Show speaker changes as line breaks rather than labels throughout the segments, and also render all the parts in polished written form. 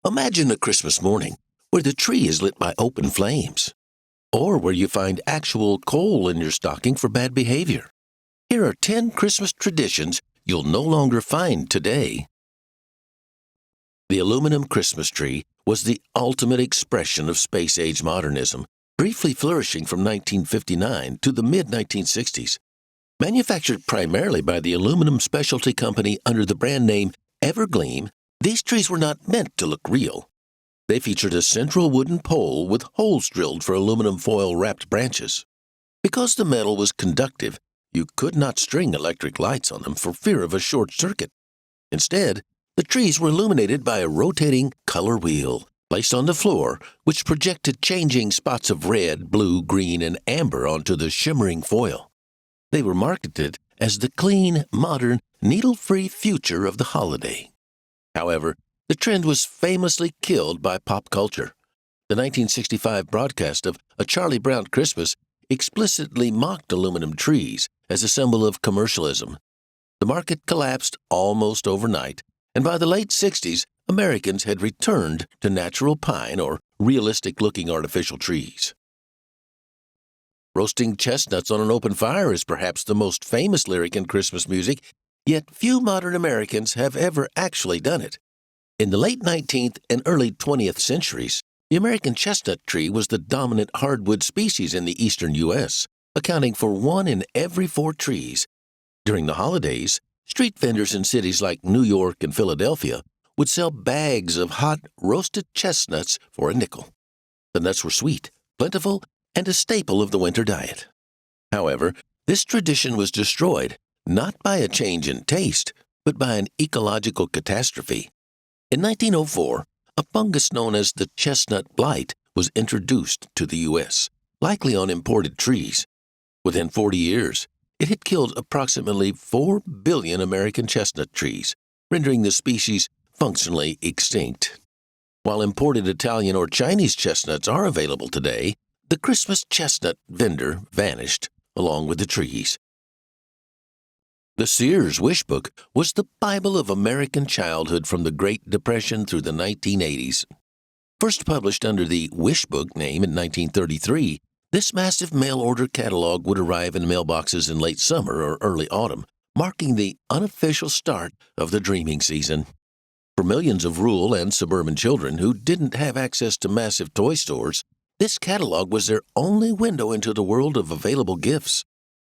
Imagine a Christmas morning where the tree is lit by open flames, or where you find actual coal in your stocking for bad behavior. Here are 10 Christmas traditions you'll no longer find today. The aluminum Christmas tree was the ultimate expression of space-age modernism, briefly flourishing from 1959 to the mid-1960s. Manufactured primarily by the aluminum specialty company under the brand name Evergleam, these trees were not meant to look real. They featured a central wooden pole with holes drilled for aluminum foil-wrapped branches. Because the metal was conductive, you could not string electric lights on them for fear of a short circuit. Instead, the trees were illuminated by a rotating color wheel placed on the floor, which projected changing spots of red, blue, green, and amber onto the shimmering foil. They were marketed as the clean, modern, needle-free future of the holiday. However, the trend was famously killed by pop culture. The 1965 broadcast of A Charlie Brown Christmas explicitly mocked aluminum trees as a symbol of commercialism. The market collapsed almost overnight, and by the late 60s, Americans had returned to natural pine or realistic-looking artificial trees. Roasting chestnuts on an open fire is perhaps the most famous lyric in Christmas music, yet few modern Americans have ever actually done it. In the late 19th and early 20th centuries, the American chestnut tree was the dominant hardwood species in the eastern U.S., accounting for 1 in every 4 trees. During the holidays, street vendors in cities like New York and Philadelphia would sell bags of hot, roasted chestnuts for a nickel. The nuts were sweet, plentiful, and a staple of the winter diet. However, this tradition was destroyed, not by a change in taste, but by an ecological catastrophe. In 1904, a fungus known as the chestnut blight was introduced to the U.S., likely on imported trees. Within 40 years, it had killed approximately 4 billion American chestnut trees, rendering the species functionally extinct. While imported Italian or Chinese chestnuts are available today, the Christmas chestnut vendor vanished along with the trees. The Sears Wish Book was the Bible of American childhood from the Great Depression through the 1980s. First published under the Wish Book name in 1933, this massive mail-order catalog would arrive in mailboxes in late summer or early autumn, marking the unofficial start of the dreaming season. For millions of rural and suburban children who didn't have access to massive toy stores, this catalog was their only window into the world of available gifts.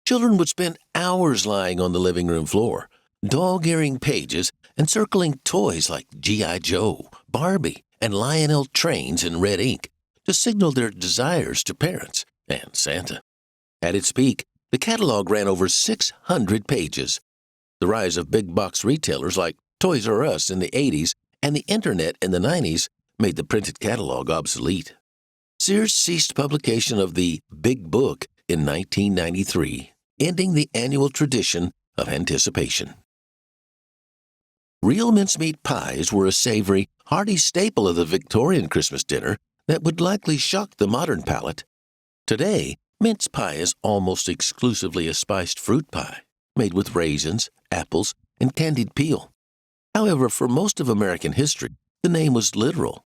Children would spend hours lying on the living room floor, dog-earing pages and circling toys like G.I. Joe, Barbie, and Lionel trains in red ink to signal their desires to parents and Santa. At its peak, the catalog ran over 600 pages. The rise of big-box retailers like Toys R Us in the 80s and the Internet in the 90s made the printed catalog obsolete. Sears ceased publication of the Big Book in 1993, ending the annual tradition of anticipation. Real mincemeat pies were a savory, hearty staple of the Victorian Christmas dinner that would likely shock the modern palate. Today, mince pie is almost exclusively a spiced fruit pie, made with raisins, apples, and candied peel. However, for most of American history, the name was literal.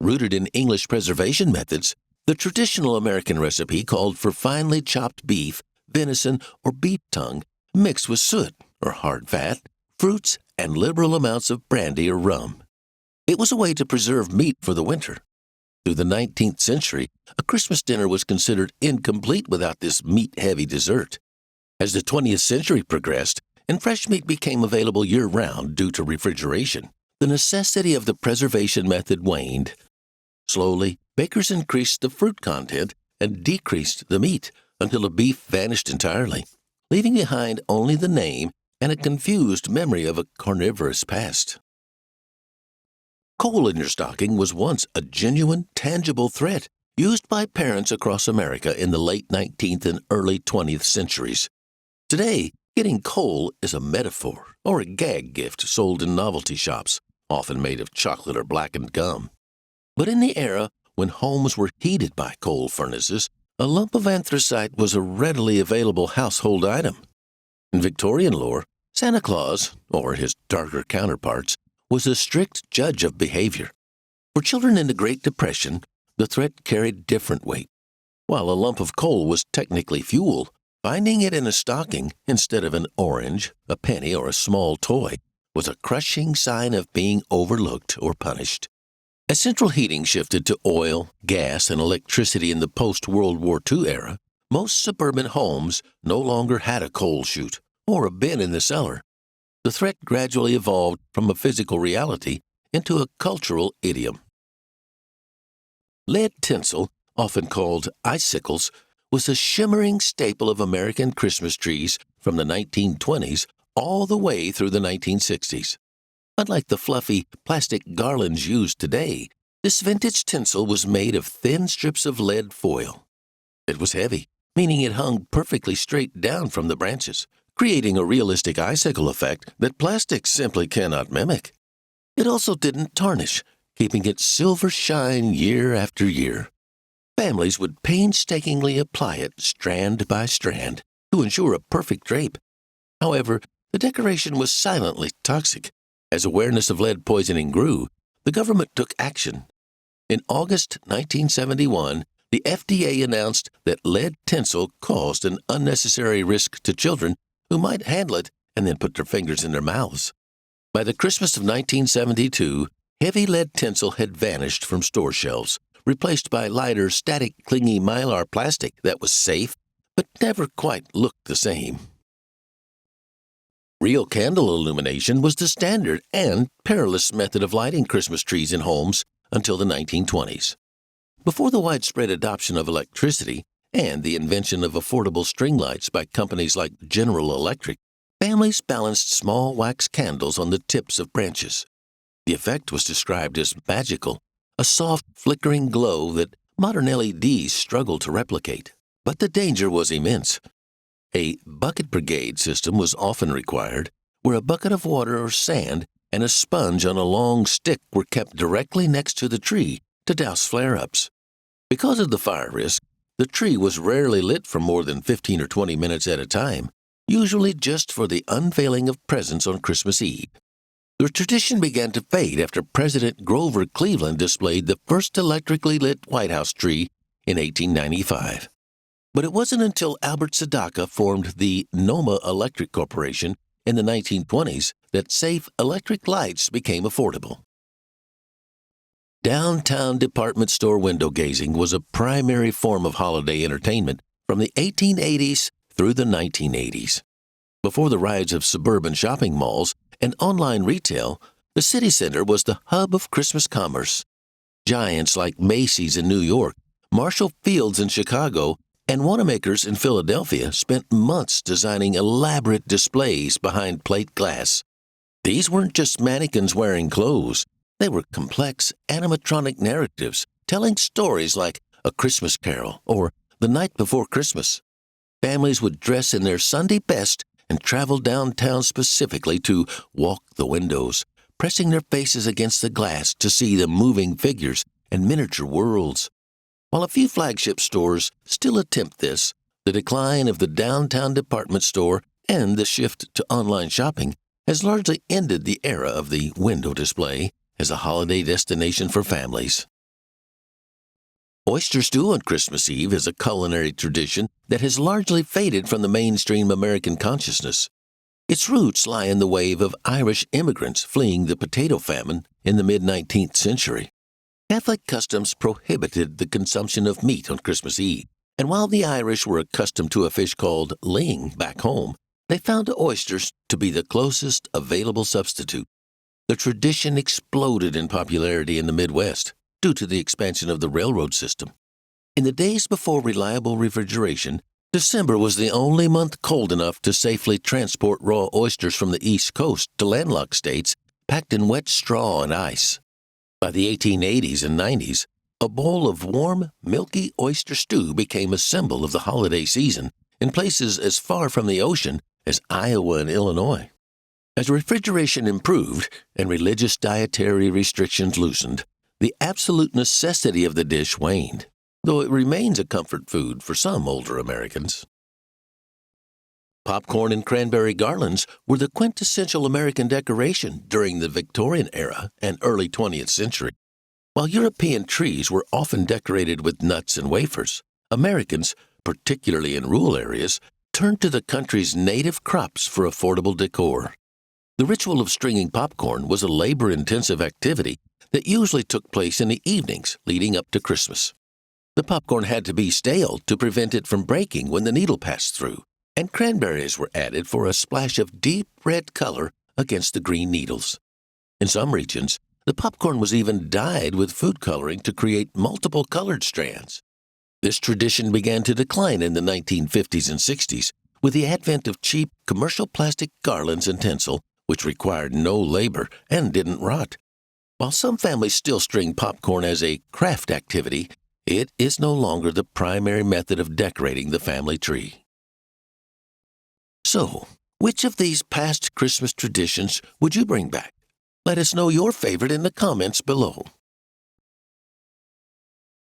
Rooted in English preservation methods, the traditional American recipe called for finely chopped beef, venison, or beef tongue mixed with suet, or hard fat, fruits, and liberal amounts of brandy or rum. It was a way to preserve meat for the winter. Through the 19th century, a Christmas dinner was considered incomplete without this meat-heavy dessert. As the 20th century progressed and fresh meat became available year-round due to refrigeration, the necessity of the preservation method waned. Slowly, bakers increased the fruit content and decreased the meat until the beef vanished entirely, leaving behind only the name and a confused memory of a carnivorous past. Coal in your stocking was once a genuine, tangible threat used by parents across America in the late 19th and early 20th centuries. Today, getting coal is a metaphor or a gag gift sold in novelty shops, often made of chocolate or blackened gum. But in the era when homes were heated by coal furnaces, a lump of anthracite was a readily available household item. In Victorian lore, Santa Claus, or his darker counterparts, was a strict judge of behavior. For children in the Great Depression, the threat carried different weight. While a lump of coal was technically fuel, finding it in a stocking instead of an orange, a penny, or a small toy was a crushing sign of being overlooked or punished. As central heating shifted to oil, gas, and electricity in the post-World War II era, most suburban homes no longer had a coal chute or a bin in the cellar. The threat gradually evolved from a physical reality into a cultural idiom. Lead tinsel, often called icicles, was a shimmering staple of American Christmas trees from the 1920s all the way through the 1960s. Unlike the fluffy plastic garlands used today, this vintage tinsel was made of thin strips of lead foil. It was heavy, meaning it hung perfectly straight down from the branches, creating a realistic icicle effect that plastics simply cannot mimic. It also didn't tarnish, keeping its silver shine year after year. Families would painstakingly apply it strand by strand to ensure a perfect drape. However, the decoration was silently toxic. As awareness of lead poisoning grew, the government took action. In August 1971, the FDA announced that lead tinsel caused an unnecessary risk to children who might handle it and then put their fingers in their mouths. By the Christmas of 1972, heavy lead tinsel had vanished from store shelves, replaced by lighter, static, clingy mylar plastic that was safe, but never quite looked the same. Real candle illumination was the standard and perilous method of lighting Christmas trees in homes until the 1920s. Before the widespread adoption of electricity and the invention of affordable string lights by companies like General Electric, families balanced small wax candles on the tips of branches. The effect was described as magical, a soft, flickering glow that modern LEDs struggle to replicate. But the danger was immense. A bucket brigade system was often required, where a bucket of water or sand and a sponge on a long stick were kept directly next to the tree to douse flare-ups. Because of the fire risk, the tree was rarely lit for more than 15 or 20 minutes at a time, usually just for the unveiling of presents on Christmas Eve. The tradition began to fade after President Grover Cleveland displayed the first electrically lit White House tree in 1895. But it wasn't until Albert Sadaka formed the Noma Electric Corporation in the 1920s that safe electric lights became affordable. Downtown department store window gazing was a primary form of holiday entertainment from the 1880s through the 1980s. Before the rise of suburban shopping malls and online retail, the city center was the hub of Christmas commerce. Giants like Macy's in New York, Marshall Field's in Chicago, and Wanamaker's in Philadelphia spent months designing elaborate displays behind plate glass. These weren't just mannequins wearing clothes. They were complex animatronic narratives telling stories like A Christmas Carol or The Night Before Christmas. Families would dress in their Sunday best and travel downtown specifically to walk the windows, pressing their faces against the glass to see the moving figures and miniature worlds. While a few flagship stores still attempt this, the decline of the downtown department store and the shift to online shopping has largely ended the era of the window display as a holiday destination for families. Oyster stew on Christmas Eve is a culinary tradition that has largely faded from the mainstream American consciousness. Its roots lie in the wave of Irish immigrants fleeing the potato famine in the mid-19th century. Catholic customs prohibited the consumption of meat on Christmas Eve, and while the Irish were accustomed to a fish called ling back home, they found oysters to be the closest available substitute. The tradition exploded in popularity in the Midwest due to the expansion of the railroad system. In the days before reliable refrigeration, December was the only month cold enough to safely transport raw oysters from the East Coast to landlocked states packed in wet straw and ice. By the 1880s and 90s, a bowl of warm, milky oyster stew became a symbol of the holiday season in places as far from the ocean as Iowa and Illinois. As refrigeration improved and religious dietary restrictions loosened, the absolute necessity of the dish waned, though it remains a comfort food for some older Americans. Popcorn and cranberry garlands were the quintessential American decoration during the Victorian era and early 20th century. While European trees were often decorated with nuts and wafers, Americans, particularly in rural areas, turned to the country's native crops for affordable decor. The ritual of stringing popcorn was a labor-intensive activity that usually took place in the evenings leading up to Christmas. The popcorn had to be stale to prevent it from breaking when the needle passed through, and cranberries were added for a splash of deep red color against the green needles. In some regions, the popcorn was even dyed with food coloring to create multiple colored strands. This tradition began to decline in the 1950s and 60s with the advent of cheap commercial plastic garlands and tinsel, which required no labor and didn't rot. While some families still string popcorn as a craft activity, it is no longer the primary method of decorating the family tree. So, which of these past Christmas traditions would you bring back? Let us know your favorite in the comments below.